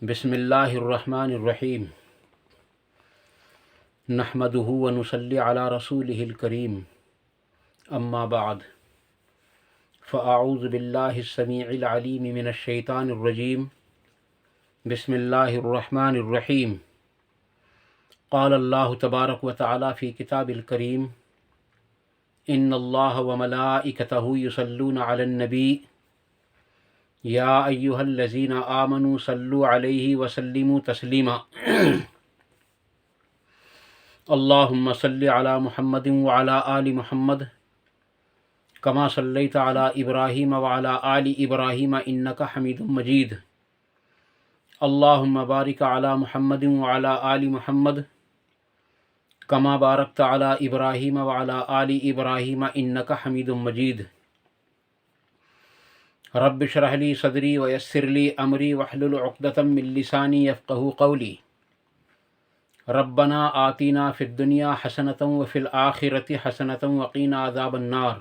بسم اللہ الرحمن الرحیم نحمدہ ونصلی علی رسولہ الکریم اما بعد فاعوذ باللہ السمیع العلیم من الشیطان الرجیم بسم اللہ الرحمن الرحیم قال اللہ تبارک و تعالی فی کتاب الکریم ان اللہ وملائکتہ یصلون علی النبی یا ایہا الذین آمنوا صلوا علیہ وسلموا تسلیما اللہم صل علی محمد وعلی آل محمد کما صلیت علی ابراہیم وعلی آل ابراہیم انک حمید مجید اللہم بارک علی محمد وعلی آل محمد کما بارکت علی ابراہیم وعلی آل ابراہیم انک حمید مجید رب اشرح لی صدری ویسر لی امری واحلل عقدۃ من لسانی یفقہوا قولی ربنا آتنا فی الدنیا حسنۃ وفی الآخرۃ حسنۃ وقنا عذاب النار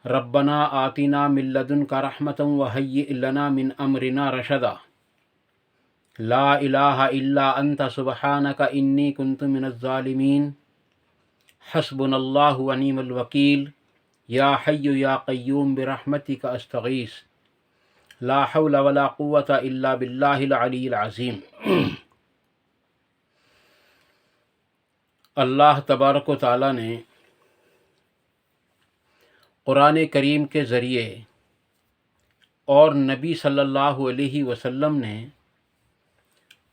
ربنا آتنا من لدنک رحمۃ وہیئ لنا من امرنا رشدا لا الہ الا انت سبحانک انی کنت من الظالمین حسبنا اللہ ونعم الوکیل یا حی یا قیوم برحمتک استغیث لا حول ولا قوة الا باللہ العلی العظیم۔ اللہ تبارک و تعالیٰ نے قرآن کریم کے ذریعے اور نبی صلی اللہ علیہ وسلم نے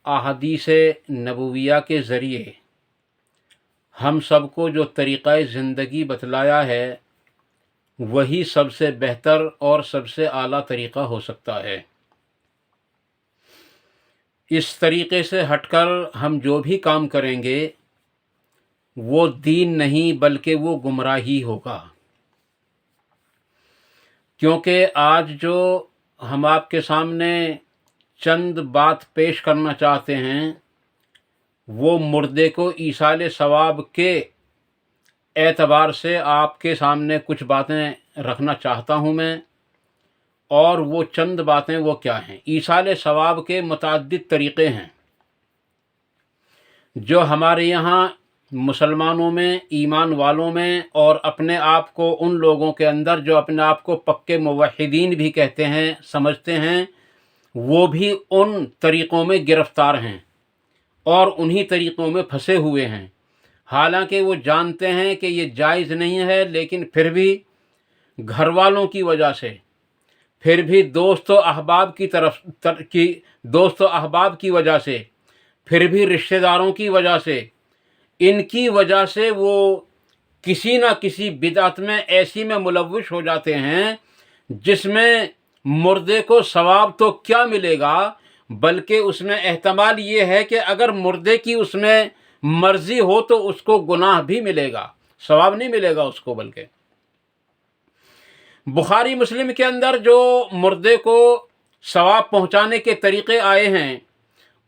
احادیث نبویہ کے ذریعے ہم سب کو جو طریقہ زندگی بتلایا ہے وہی سب سے بہتر اور سب سے اعلیٰ طریقہ ہو سکتا ہے۔ اس طریقے سے ہٹ کر ہم جو بھی کام کریں گے وہ دین نہیں بلکہ وہ گمراہی ہوگا، کیونکہ آج جو ہم آپ کے سامنے چند بات پیش کرنا چاہتے ہیں وہ مردے کو ایصال ثواب کے اعتبار سے آپ کے سامنے کچھ باتیں رکھنا چاہتا ہوں میں، اور وہ چند باتیں وہ کیا ہیں؟ ایصال ثواب کے متعدد طریقے ہیں جو ہمارے یہاں مسلمانوں میں، ایمان والوں میں، اور اپنے آپ کو ان لوگوں کے اندر جو اپنے آپ کو پکے موحدین بھی کہتے ہیں، سمجھتے ہیں، وہ بھی ان طریقوں میں گرفتار ہیں اور انہی طریقوں میں پھنسے ہوئے ہیں، حالانکہ وہ جانتے ہیں کہ یہ جائز نہیں ہے، لیکن پھر بھی گھر والوں کی وجہ سے، پھر بھی دوست و احباب کی وجہ سے، پھر بھی رشتہ داروں کی وجہ سے، ان کی وجہ سے وہ کسی نہ کسی بدعت میں ایسی میں ملوث ہو جاتے ہیں جس میں مردے کو ثواب تو کیا ملے گا، بلکہ اس میں احتمال یہ ہے کہ اگر مردے کی اس میں مرضی ہو تو اس کو گناہ بھی ملے گا، ثواب نہیں ملے گا اس کو۔ بلکہ بخاری مسلم کے اندر جو مردے کو ثواب پہنچانے کے طریقے آئے ہیں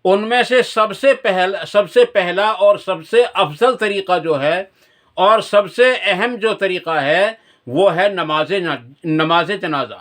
ان میں سے سب سے پہلا اور سب سے افضل طریقہ جو ہے اور سب سے اہم جو طریقہ ہے وہ ہے نماز جنازہ۔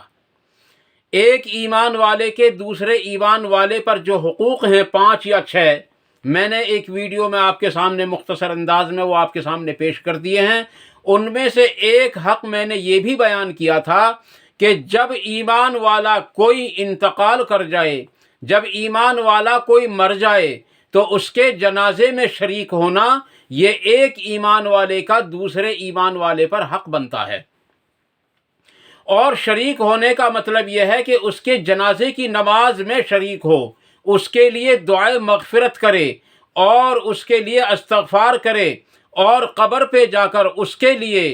ایک ایمان والے کے دوسرے ایمان والے پر جو حقوق ہیں 5 یا 6، میں نے ایک ویڈیو میں آپ کے سامنے مختصر انداز میں وہ آپ کے سامنے پیش کر دیے ہیں۔ ان میں سے ایک حق میں نے یہ بھی بیان کیا تھا کہ جب ایمان والا کوئی انتقال کر جائے، جب ایمان والا کوئی مر جائے تو اس کے جنازے میں شریک ہونا یہ ایک ایمان والے کا دوسرے ایمان والے پر حق بنتا ہے، اور شریک ہونے کا مطلب یہ ہے کہ اس کے جنازے کی نماز میں شریک ہو، اس کے لیے دعائے مغفرت کرے اور اس کے لیے استغفار کرے، اور قبر پہ جا کر اس کے لیے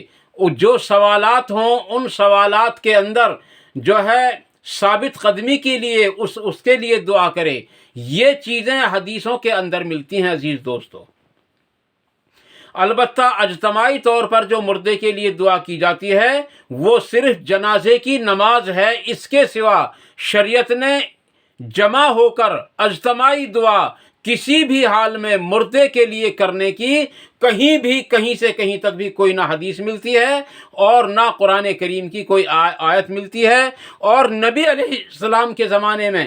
جو سوالات ہوں ان سوالات کے اندر جو ہے ثابت قدمی کے لیے اس کے لیے دعا کرے۔ یہ چیزیں حدیثوں کے اندر ملتی ہیں عزیز دوستو۔ البتہ اجتماعی طور پر جو مردے کے لیے دعا کی جاتی ہے وہ صرف جنازے کی نماز ہے، اس کے سوا شریعت نے جمع ہو کر اجتماعی دعا کسی بھی حال میں مردے کے لیے کرنے کی کہیں سے کہیں تک بھی کوئی نہ حدیث ملتی ہے اور نہ قرآن کریم کی کوئی آیت ملتی ہے، اور نبی علیہ السلام کے زمانے میں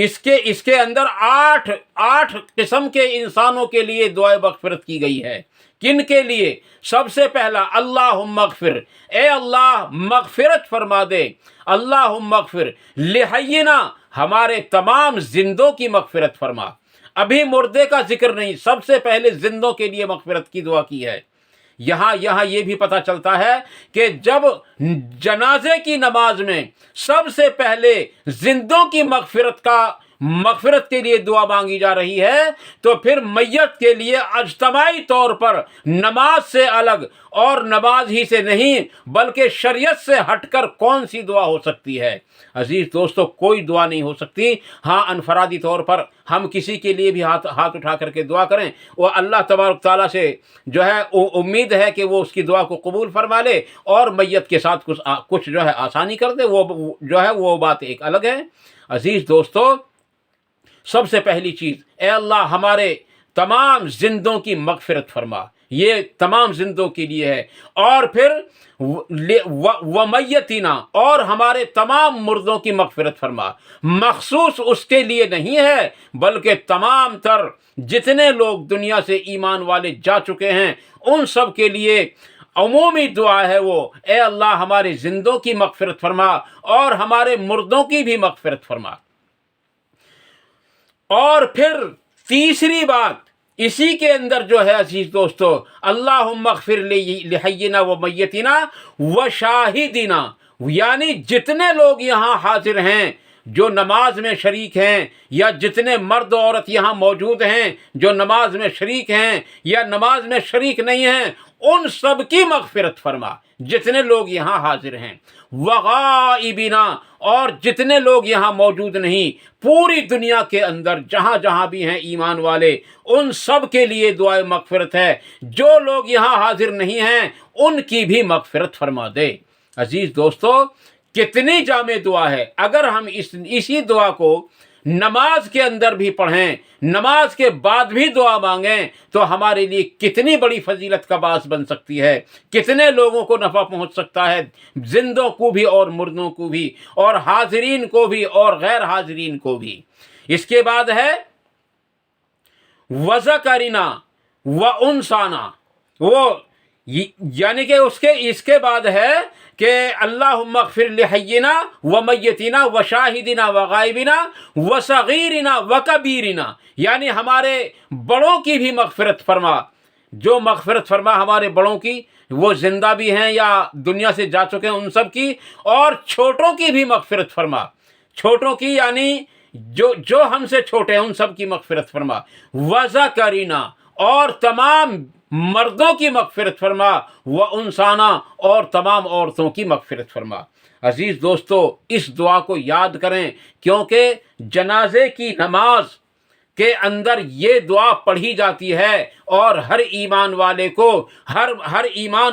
اس کے اندر آٹھ قسم کے انسانوں کے لیے دعائے مغفرت کی گئی ہے۔ کن کے لیے؟ سب سے پہلا اللہم اغفر، اے اللہ مغفرت فرما دے، اللہم اغفر لحینا، ہمارے تمام زندوں کی مغفرت فرما۔ ابھی مردے کا ذکر نہیں، سب سے پہلے زندوں کے لیے مغفرت کی دعا کی ہے۔ یہاں یہ بھی پتہ چلتا ہے کہ جب جنازے کی نماز میں سب سے پہلے زندوں کی مغفرت کے لیے دعا مانگی جا رہی ہے، تو پھر میت کے لیے اجتماعی طور پر نماز سے الگ اور نماز ہی سے نہیں بلکہ شریعت سے ہٹ کر کون سی دعا ہو سکتی ہے؟ عزیز دوستو، کوئی دعا نہیں ہو سکتی۔ ہاں، انفرادی طور پر ہم کسی کے لیے بھی ہاتھ اٹھا کر کے دعا کریں، وہ اللہ تبارک تعالیٰ سے جو ہے امید ہے کہ وہ اس کی دعا کو قبول فرما لے اور میت کے ساتھ کچھ جو ہے آسانی کر دے، وہ جو ہے وہ بات ایک الگ ہے۔ عزیز دوستو، سب سے پہلی چیز، اے اللہ ہمارے تمام زندوں کی مغفرت فرما، یہ تمام زندوں کے لیے ہے۔ اور پھر ومیتنا، اور ہمارے تمام مردوں کی مغفرت فرما، مخصوص اس کے لیے نہیں ہے بلکہ تمام تر جتنے لوگ دنیا سے ایمان والے جا چکے ہیں ان سب کے لیے عمومی دعا ہے وہ، اے اللہ ہمارے زندوں کی مغفرت فرما اور ہمارے مردوں کی بھی مغفرت فرما۔ اور پھر تیسری بات اسی کے اندر جو ہے عزیز دوستو، اللہم اغفر لحینا و میتنا و شاہدنا، یعنی جتنے لوگ یہاں حاضر ہیں جو نماز میں شریک ہیں، یا جتنے مرد عورت یہاں موجود ہیں جو نماز میں شریک ہیں یا نماز میں شریک نہیں ہیں، ان سب کی مغفرت فرما جتنے لوگ یہاں حاضر ہیں، وغائبنا، اور جتنے لوگ یہاں موجود نہیں پوری دنیا کے اندر جہاں جہاں بھی ہیں ایمان والے، ان سب کے لیے دعائے مغفرت ہے۔ جو لوگ یہاں حاضر نہیں ہیں ان کی بھی مغفرت فرما دے۔ عزیز دوستو، کتنی جامع دعا ہے! اگر ہم اسی دعا کو نماز کے اندر بھی پڑھیں، نماز کے بعد بھی دعا مانگیں تو ہمارے لیے کتنی بڑی فضیلت کا باعث بن سکتی ہے، کتنے لوگوں کو نفع پہنچ سکتا ہے، زندوں کو بھی اور مردوں کو بھی، اور حاضرین کو بھی اور غیر حاضرین کو بھی۔ اس کے بعد ہے وذکرنا وانثانا، وہ یعنی کہ اس کے بعد ہے کہ اللہم اغفر لحینا و میتنا و شاہدنا و غائبنا و صغیرنا و کبیرنا، یعنی ہمارے بڑوں کی بھی مغفرت فرما، جو مغفرت فرما ہمارے بڑوں کی، وہ زندہ بھی ہیں یا دنیا سے جا چکے ہیں ان سب کی، اور چھوٹوں کی بھی مغفرت فرما، چھوٹوں کی یعنی جو ہم سے چھوٹے ہیں ان سب کی مغفرت فرما، وذکرنا، اور تمام مردوں کی مغفرت فرما، وانثانا، اور تمام عورتوں کی مغفرت فرما۔ عزیز دوستو، اس دعا کو یاد کریں کیونکہ جنازے کی نماز کے اندر یہ دعا پڑھی جاتی ہے، اور ہر ایمان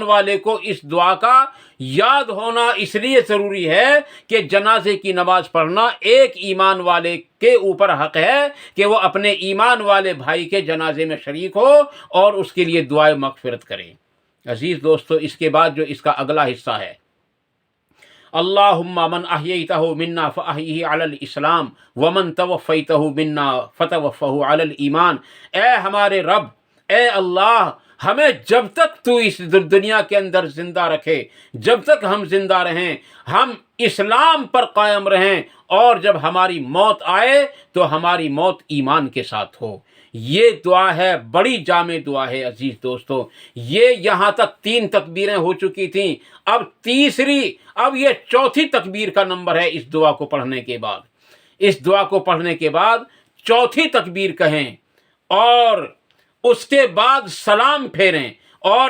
والے کو اس دعا کا یاد ہونا اس لیے ضروری ہے کہ جنازے کی نماز پڑھنا ایک ایمان والے کے اوپر حق ہے کہ وہ اپنے ایمان والے بھائی کے جنازے میں شریک ہو اور اس کے لیے دعائے مغفرت کریں۔ عزیز دوستو، اس کے بعد جو اس کا اگلا حصہ ہے، اللہم من احییتہ منا فاحیہ علی الاسلام ومن توفیتہ منا فتوفہ علی الایمان، اے ہمارے رب، اے اللہ، ہمیں جب تک تو اس دنیا کے اندر زندہ رکھے، جب تک ہم زندہ رہیں ہم اسلام پر قائم رہیں، اور جب ہماری موت آئے تو ہماری موت ایمان کے ساتھ ہو۔ یہ دعا ہے، بڑی جامع دعا ہے عزیز دوستو۔ یہ یہاں تک 3 تکبیریں ہو چکی تھیں، اب یہ چوتھی تکبیر کا نمبر ہے اس دعا کو پڑھنے کے بعد۔ اس دعا کو پڑھنے کے بعد چوتھی تکبیر کہیں اور اس کے بعد سلام پھیریں، اور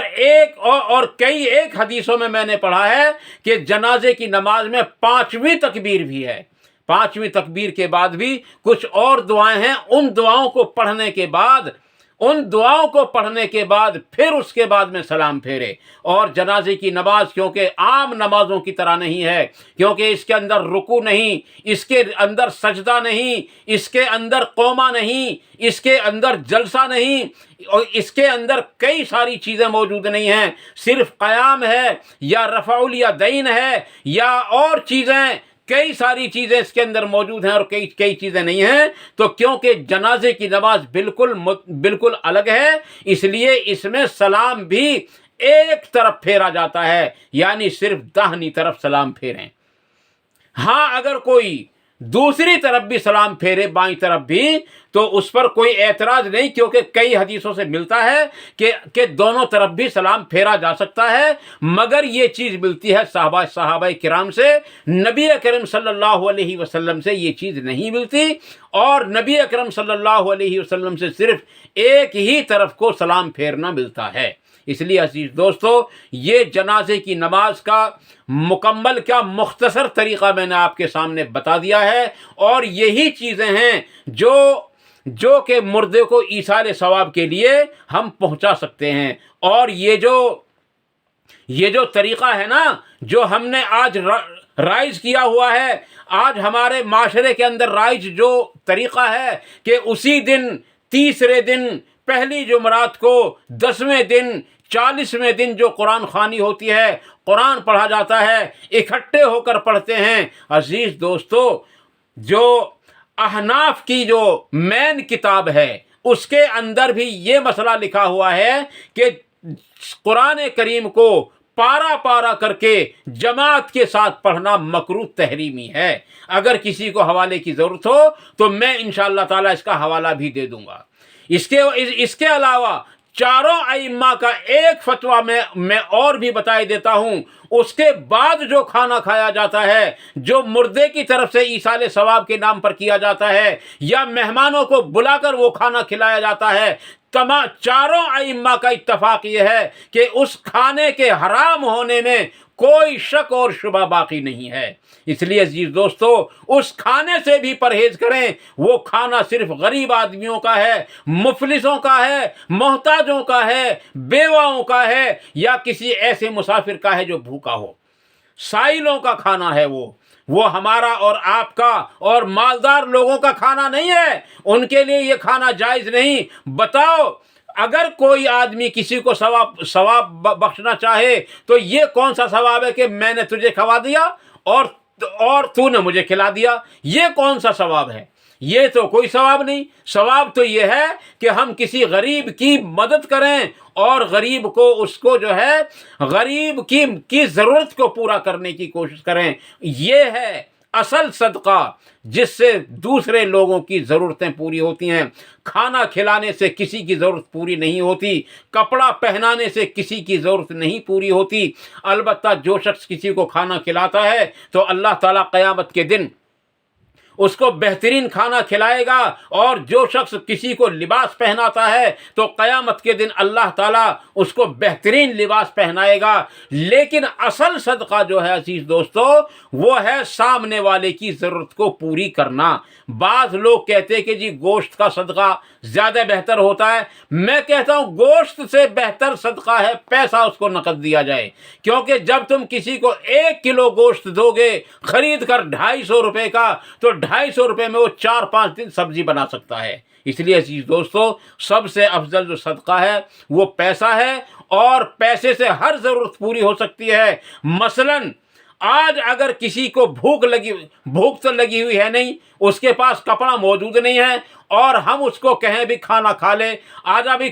کئی حدیثوں میں نے پڑھا ہے کہ جنازے کی نماز میں 5ویں تکبیر بھی ہے، 5ویں تکبیر کے بعد بھی کچھ اور دعائیں ہیں، ان دعاؤں کو پڑھنے کے بعد پھر اس کے بعد میں سلام پھیرے۔ اور جنازے کی نماز کیونکہ عام نمازوں کی طرح نہیں ہے، کیونکہ اس کے اندر رکوع نہیں، اس کے اندر سجدہ نہیں، اس کے اندر قومہ نہیں، اس کے اندر جلسہ نہیں، اور اس کے اندر کئی ساری چیزیں موجود نہیں ہیں، صرف قیام ہے یا رفع الیدین ہے یا اور چیزیں کئی ساری چیزیں اس کے اندر موجود ہیں اور کئی چیزیں نہیں ہیں، تو کیونکہ جنازے کی نماز بالکل الگ ہے، اس لیے اس میں سلام بھی ایک طرف پھیرا جاتا ہے، یعنی صرف داہنی طرف سلام پھیریں۔ ہاں اگر کوئی دوسری طرف بھی سلام پھیرے، بائیں طرف بھی، تو اس پر کوئی اعتراض نہیں، کیونکہ کئی حدیثوں سے ملتا ہے کہ دونوں طرف بھی سلام پھیرا جا سکتا ہے، مگر یہ چیز ملتی ہے صحابہ کرام سے، نبی اکرم صلی اللہ علیہ وسلم سے یہ چیز نہیں ملتی، اور نبی اکرم صلی اللہ علیہ وسلم سے صرف ایک ہی طرف کو سلام پھیرنا ملتا ہے۔ اس لیے عزیز دوستو، یہ جنازے کی نماز کا مکمل کیا مختصر طریقہ میں نے آپ کے سامنے بتا دیا ہے، اور یہی چیزیں ہیں جو کہ مردے کو ایصال ثواب کے لیے ہم پہنچا سکتے ہیں۔ اور یہ جو طریقہ ہے نا، جو ہم نے آج رائج کیا ہوا ہے، آج ہمارے معاشرے کے اندر رائج جو طریقہ ہے کہ اسی دن، تیسرے دن، پہلی جمعرات کو، 10ویں دن، 40ویں دن جو قرآن خوانی ہوتی ہے، قرآن پڑھا جاتا ہے، اکٹھے ہو کر پڑھتے ہیں۔ عزیز دوستو، جو احناف کی جو مین کتاب ہے، اس کے اندر بھی یہ مسئلہ لکھا ہوا ہے کہ قرآن کریم کو پارا پارا کر کے جماعت کے ساتھ پڑھنا مکروہ تحریمی ہے۔ اگر کسی کو حوالے کی ضرورت ہو تو میں انشاءاللہ تعالی اس کا حوالہ بھی دے دوں گا۔ اس کے علاوہ چاروں ائمہ کا ایک فتویٰ میں اور بھی بتائی دیتا ہوں۔ اس کے بعد جو کھانا کھایا جاتا ہے، جو مردے کی طرف سے ایصال ثواب کے نام پر کیا جاتا ہے، یا مہمانوں کو بلا کر وہ کھانا کھلایا جاتا ہے، چاروں ائمہ کا اتفاق یہ ہے کہ اس کھانے کے حرام ہونے میں کوئی شک اور شبہ باقی نہیں ہے۔ اس لیے عزیز دوستو، اس کھانے سے بھی پرہیز کریں۔ وہ کھانا صرف غریب آدمیوں کا ہے، مفلسوں کا ہے، محتاجوں کا ہے، بیواؤں کا ہے، یا کسی ایسے مسافر کا ہے جو بھوکا ہو۔ سائلوں کا کھانا ہے وہ ہمارا اور آپ کا اور مالدار لوگوں کا کھانا نہیں ہے۔ ان کے لیے یہ کھانا جائز نہیں۔ بتاؤ، اگر کوئی آدمی کسی کو ثواب بخشنا چاہے تو یہ کون سا ثواب ہے کہ میں نے تجھے کھوا دیا اور تو نے مجھے کھلا دیا؟ یہ کون سا ثواب ہے؟ یہ تو کوئی ثواب نہیں۔ ثواب تو یہ ہے کہ ہم کسی غریب کی مدد کریں، اور غریب کو جو ہے غریب کی ضرورت کو پورا کرنے کی کوشش کریں۔ یہ ہے اصل صدقہ، جس سے دوسرے لوگوں کی ضرورتیں پوری ہوتی ہیں۔ کھانا کھلانے سے کسی کی ضرورت پوری نہیں ہوتی، کپڑا پہنانے سے کسی کی ضرورت نہیں پوری ہوتی۔ البتہ جو شخص کسی کو کھانا کھلاتا ہے تو اللہ تعالیٰ قیامت کے دن اس کو بہترین کھانا کھلائے گا، اور جو شخص کسی کو لباس پہناتا ہے تو قیامت کے دن اللہ تعالیٰ اس کو بہترین لباس پہنائے گا۔ لیکن اصل صدقہ جو ہے عزیز دوستو، وہ ہے سامنے والے کی ضرورت کو پوری کرنا۔ بعض لوگ کہتے ہیں کہ جی گوشت کا صدقہ زیادہ بہتر ہوتا ہے۔ میں کہتا ہوں گوشت سے بہتر صدقہ ہے پیسہ اس کو نقد دیا جائے، کیونکہ جب تم کسی کو 1 کلو گوشت دو گے خرید کر 250 روپے کا، تو 250 روپے میں وہ 4-5 دن سبزی بنا سکتا ہے۔ اس لیے عزیز دوستو، سب سے افضل جو صدقہ ہے وہ پیسہ ہے، اور پیسے سے ہر ضرورت پوری ہو سکتی ہے۔ مثلاً آج اگر کسی کو بھوک تو لگی ہوئی ہے نہیں، اس کے پاس کپڑا موجود نہیں ہے، اور ہم اس کو کہیں بھی کھانا کھا لے، آجا بھی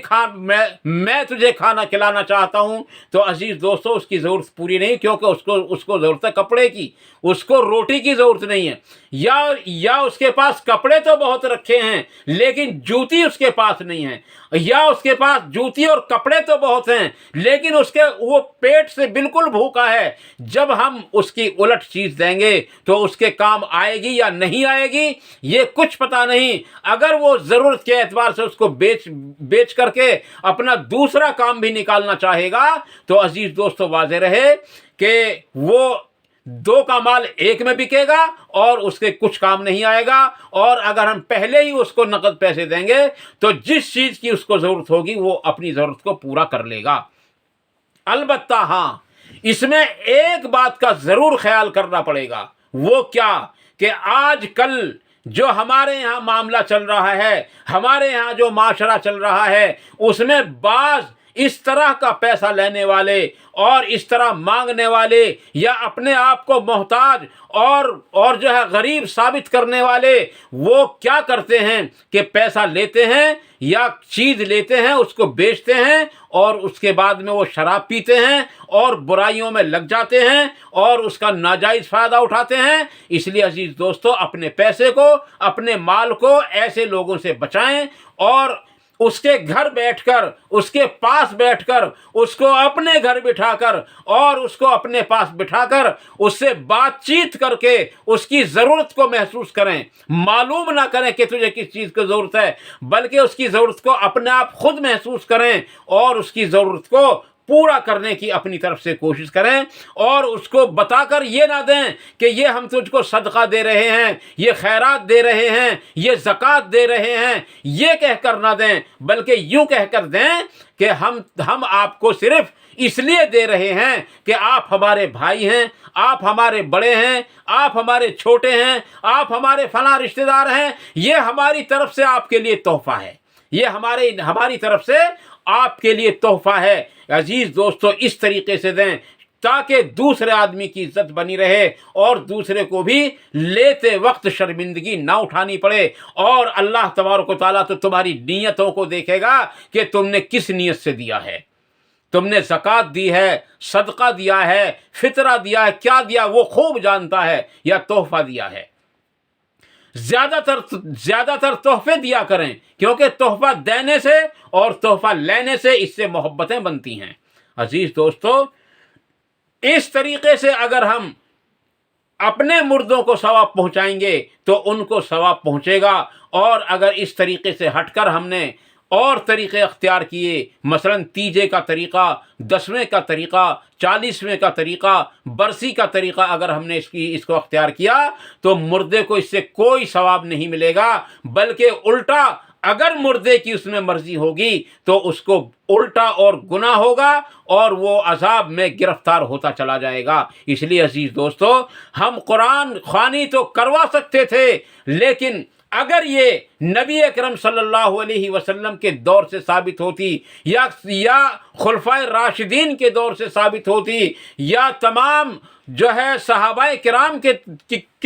میں تجھے کھانا کھلانا چاہتا ہوں، تو عزیز دوستو اس کی ضرورت پوری نہیں، کیونکہ اس کو ضرورت ہے کپڑے کی، اس کو روٹی کی ضرورت نہیں ہے۔ یا اس کے پاس کپڑے تو بہت رکھے ہیں لیکن جوتی اس کے پاس نہیں ہے، یا اس کے پاس جوتی اور کپڑے تو بہت ہیں لیکن وہ پیٹ سے بالکل بھوکا ہے۔ جب ہم اس کی الٹ چیز دیں گے تو اس کے کام آئے گی یا نہیں آئے گی یہ کچھ پتہ نہیں۔ اگر وہ ضرورت کے اعتبار سے اس کو بیچ کر کے اپنا دوسرا کام بھی نکالنا چاہے گا تو عزیز دوستو واضح رہے کہ وہ 2 کا مال 1 میں بکے گا اور اس کے کچھ کام نہیں آئے گا۔ اور اگر ہم پہلے ہی اس کو نقد پیسے دیں گے تو جس چیز کی اس کو ضرورت ہوگی وہ اپنی ضرورت کو پورا کر لے گا۔ البتہ ہاں، اس میں ایک بات کا ضرور خیال کرنا پڑے گا، وہ کیا کہ آج کل جو ہمارے یہاں معاملہ چل رہا ہے، ہمارے یہاں جو معاشرہ چل رہا ہے، اس میں بعض اس طرح کا پیسہ لینے والے اور اس طرح مانگنے والے یا اپنے آپ کو محتاج اور جو ہے غریب ثابت کرنے والے وہ کیا کرتے ہیں کہ پیسہ لیتے ہیں یا چیز لیتے ہیں، اس کو بیچتے ہیں اور اس کے بعد میں وہ شراب پیتے ہیں اور برائیوں میں لگ جاتے ہیں اور اس کا ناجائز فائدہ اٹھاتے ہیں۔ اس لیے عزیز دوستو، اپنے پیسے کو، اپنے مال کو ایسے لوگوں سے بچائیں اور اس کے گھر بیٹھ کر، اس کے پاس بیٹھ کر، اس کو اپنے گھر بٹھا کر اور اس کو اپنے پاس بٹھا کر اس سے بات چیت کر کے اس کی ضرورت کو محسوس کریں۔ معلوم نہ کریں کہ تجھے کس چیز کی ضرورت ہے، بلکہ اس کی ضرورت کو اپنے آپ خود محسوس کریں اور اس کی ضرورت کو پورا کرنے کی اپنی طرف سے کوشش کریں، اور اس کو بتا کر یہ نہ دیں کہ یہ ہم تجھ کو صدقہ دے رہے ہیں، یہ خیرات دے رہے ہیں، یہ زکوٰۃ دے رہے ہیں، یہ کہہ کر نہ دیں، بلکہ یوں کہہ کر دیں کہ ہم آپ کو صرف اس لیے دے رہے ہیں کہ آپ ہمارے بھائی ہیں، آپ ہمارے بڑے ہیں، آپ ہمارے چھوٹے ہیں، آپ ہمارے فلاں رشتہ دار ہیں، یہ ہماری طرف سے آپ کے لیے تحفہ ہے، یہ ہماری طرف سے آپ کے لیے تحفہ ہے۔ عزیز دوستو، اس طریقے سے دیں تاکہ دوسرے آدمی کی عزت بنی رہے اور دوسرے کو بھی لیتے وقت شرمندگی نہ اٹھانی پڑے، اور اللہ تبارک و تعالیٰ تو تمہاری نیتوں کو دیکھے گا کہ تم نے کس نیت سے دیا ہے۔ تم نے زکوٰۃ دی ہے، صدقہ دیا ہے، فطرہ دیا ہے، کیا دیا وہ خوب جانتا ہے، یا تحفہ دیا ہے۔ زیادہ تر تحفے دیا کریں، کیونکہ تحفہ دینے سے اور تحفہ لینے سے اس سے محبتیں بنتی ہیں۔ عزیز دوستو، اس طریقے سے اگر ہم اپنے مردوں کو ثواب پہنچائیں گے تو ان کو ثواب پہنچے گا، اور اگر اس طریقے سے ہٹ کر ہم نے اور طریقے اختیار کیے، مثلا تیجے کا طریقہ، 10ویں کا طریقہ، 40ویں کا طریقہ، برسی کا طریقہ اگر ہم نے اس کو اختیار کیا تو مردے کو اس سے کوئی ثواب نہیں ملے گا، بلکہ الٹا اگر مردے کی اس میں مرضی ہوگی تو اس کو الٹا اور گناہ ہوگا اور وہ عذاب میں گرفتار ہوتا چلا جائے گا۔ اس لیے عزیز دوستو، ہم قرآن خوانی تو کروا سکتے تھے، لیکن اگر یہ نبی اکرم صلی اللہ علیہ وسلم کے دور سے ثابت ہوتی یا خلفائے راشدین کے دور سے ثابت ہوتی یا تمام جو ہے صحابہ کرام کے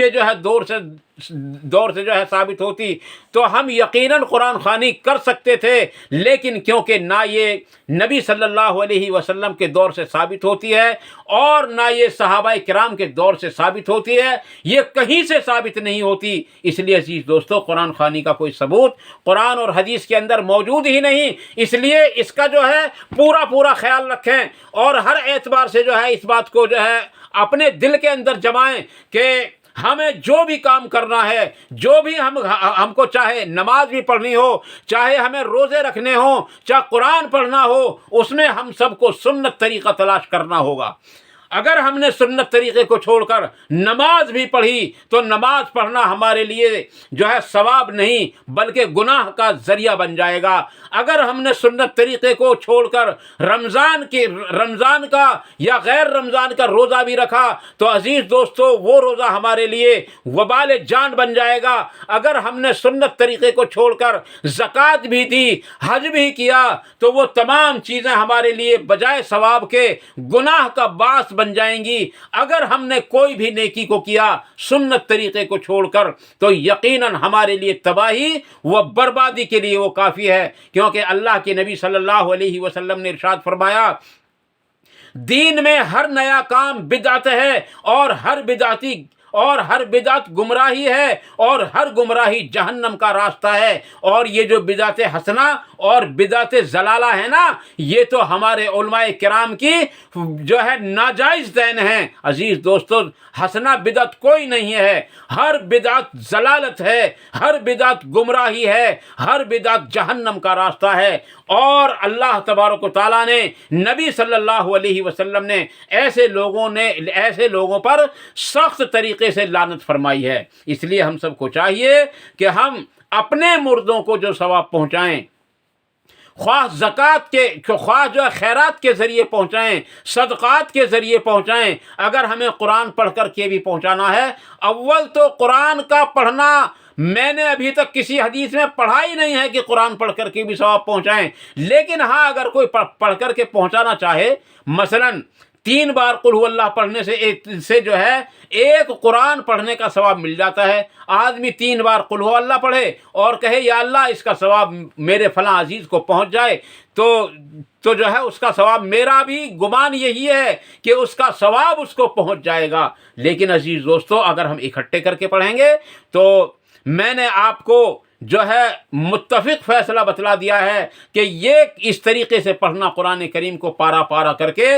جو ہے دور سے جو ہے ثابت ہوتی تو ہم یقیناً قرآن خوانی کر سکتے تھے، لیکن کیونکہ نہ یہ نبی صلی اللہ علیہ وسلم کے دور سے ثابت ہوتی ہے اور نہ یہ صحابہ کرام کے دور سے ثابت ہوتی ہے، یہ کہیں سے ثابت نہیں ہوتی، اس لیے عزیز دوستو قرآن خوانی کا کوئی ثبوت قرآن اور حدیث کے اندر موجود ہی نہیں۔ اس لیے اس کا جو ہے پورا خیال رکھیں اور ہر اعتبار سے جو ہے اس بات کو جو ہے اپنے دل کے اندر جمائیں کہ ہمیں جو بھی کام کرنا ہے، جو بھی ہم کو چاہے نماز بھی پڑھنی ہو، چاہے ہمیں روزے رکھنے ہوں، چاہے قرآن پڑھنا ہو، اس میں ہم سب کو سنت طریقہ تلاش کرنا ہوگا۔ اگر ہم نے سنت طریقے کو چھوڑ کر نماز بھی پڑھی تو نماز پڑھنا ہمارے لیے جو ہے ثواب نہیں بلکہ گناہ کا ذریعہ بن جائے گا۔ اگر ہم نے سنت طریقے کو چھوڑ کر رمضان کا یا غیر رمضان کا روزہ بھی رکھا تو عزیز دوستو وہ روزہ ہمارے لیے وبال جان بن جائے گا۔ اگر ہم نے سنت طریقے کو چھوڑ کر زکوٰۃ بھی دی، حج بھی کیا تو وہ تمام چیزیں ہمارے لیے بجائے ثواب کے گناہ کا باعث بن جائیں گی۔ اگر ہم نے کوئی بھی نیکی کو کیا سنت طریقے کو چھوڑ کر تو یقیناً ہمارے لیے تباہی و بربادی کے لیے وہ کافی ہے، کیونکہ اللہ کے نبی صلی اللہ علیہ وسلم نے ارشاد فرمایا، دین میں ہر نیا کام بدعت ہے اور ہر بدعت گمراہی ہے اور ہر گمراہی جہنم کا راستہ ہے۔ اور یہ جو بدعت حسنہ اور بدعت ضلالہ ہے نا، یہ تو ہمارے علماء کرام کی جو ہے ناجائز دین ہیں۔ عزیز دوستو، حسنہ بدعت کوئی نہیں ہے، ہر بدعت ضلالت ہے، ہر بدعت گمراہی ہے، ہر بدعت جہنم کا راستہ ہے۔ اور اللہ تبارک و تعالیٰ نے، نبی صلی اللہ علیہ وسلم نے ایسے لوگوں پر سخت طریقے سے لعنت فرمائی ہے۔ اس لیے ہم سب کو چاہیے کہ ہم اپنے مردوں کو جو ثواب پہنچائیں، خواہ زکوٰۃ کے، خواہ جو خیرات کے ذریعے پہنچائیں، صدقات کے ذریعے پہنچائیں، اگر ہمیں قرآن پڑھ کر کے بھی پہنچانا ہے، اول تو قرآن کا پڑھنا میں نے ابھی تک کسی حدیث میں پڑھا ہی نہیں ہے کہ قرآن پڑھ کر کے بھی ثواب پہنچائیں، لیکن ہاں اگر کوئی پڑھ کر کے پہنچانا چاہے، مثلاً 3 بار قل هو اللہ پڑھنے سے جو ہے ایک قرآن پڑھنے کا ثواب مل جاتا ہے۔ آدمی 3 بار قل هو اللہ پڑھے اور کہے یا اللہ اس کا ثواب میرے فلاں عزیز کو پہنچ جائے، تو جو ہے اس کا ثواب، میرا بھی گمان یہی ہے کہ اس کا ثواب اس کو پہنچ جائے گا۔ لیکن عزیز دوستو، اگر ہم اکٹھے کر کے پڑھیں گے تو میں نے آپ کو جو ہے متفق فیصلہ بتلا دیا ہے کہ یہ اس طریقے سے پڑھنا، قرآن کریم کو پارا پارا کر کے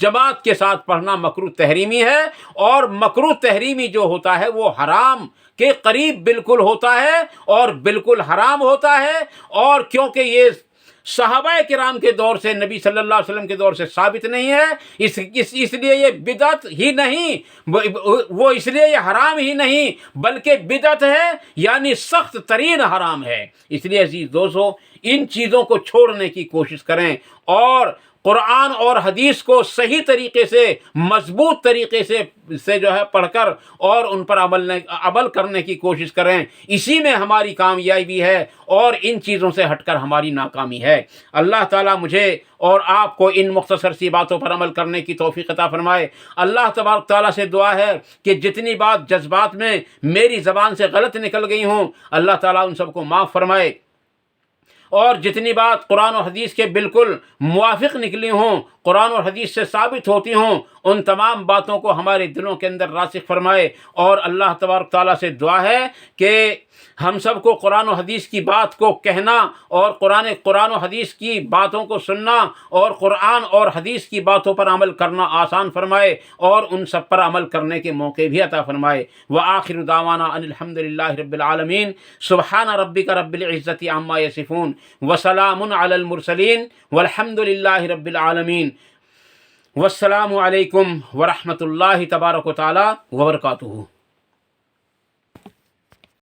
جماعت کے ساتھ پڑھنا مکروہ تحریمی ہے، اور مکروہ تحریمی جو ہوتا ہے وہ حرام کے قریب بالکل ہوتا ہے اور بالکل حرام ہوتا ہے، اور کیونکہ یہ صحابہ کرام کے دور سے، نبی صلی اللہ علیہ وسلم کے دور سے ثابت نہیں ہے، اس لیے یہ بدعت ہی نہیں، وہ اس لیے یہ حرام ہی نہیں بلکہ بدعت ہے، یعنی سخت ترین حرام ہے۔ اس لیے عزیز دوستو، ان چیزوں کو چھوڑنے کی کوشش کریں اور قرآن اور حدیث کو صحیح طریقے سے، مضبوط طریقے سے جو ہے پڑھ کر اور ان پر عمل کرنے کی کوشش کریں۔ اسی میں ہماری کامیابی ہے اور ان چیزوں سے ہٹ کر ہماری ناکامی ہے۔ اللہ تعالیٰ مجھے اور آپ کو ان مختصر سی باتوں پر عمل کرنے کی توفیق عطا فرمائے۔ اللہ تبارک تعالیٰ سے دعا ہے کہ جتنی بات جذبات میں میری زبان سے غلط نکل گئی ہوں، اللہ تعالیٰ ان سب کو معاف فرمائے، اور جتنی بات قرآن و حدیث کے بالکل موافق نکلی ہوں، قرآن اور حدیث سے ثابت ہوتی ہوں، ان تمام باتوں کو ہمارے دلوں کے اندر راسخ فرمائے۔ اور اللہ تبارک تعالیٰ سے دعا ہے کہ ہم سب کو قرآن و حدیث کی بات کو کہنا اور قرآن و حدیث کی باتوں کو سننا اور قرآن اور حدیث کی باتوں پر عمل کرنا آسان فرمائے، اور ان سب پر عمل کرنے کے موقع بھی عطا فرمائے۔ وآخر دعوانا ان الحمد للہ رب العالمین، سبحان ربک رب العزت عما یصفون، وسلام علی المرسلین، والحمد للہ رب العالمین۔ والسلام علیکم ورحمۃ اللہ تبارک و تعالی وبرکاتہ۔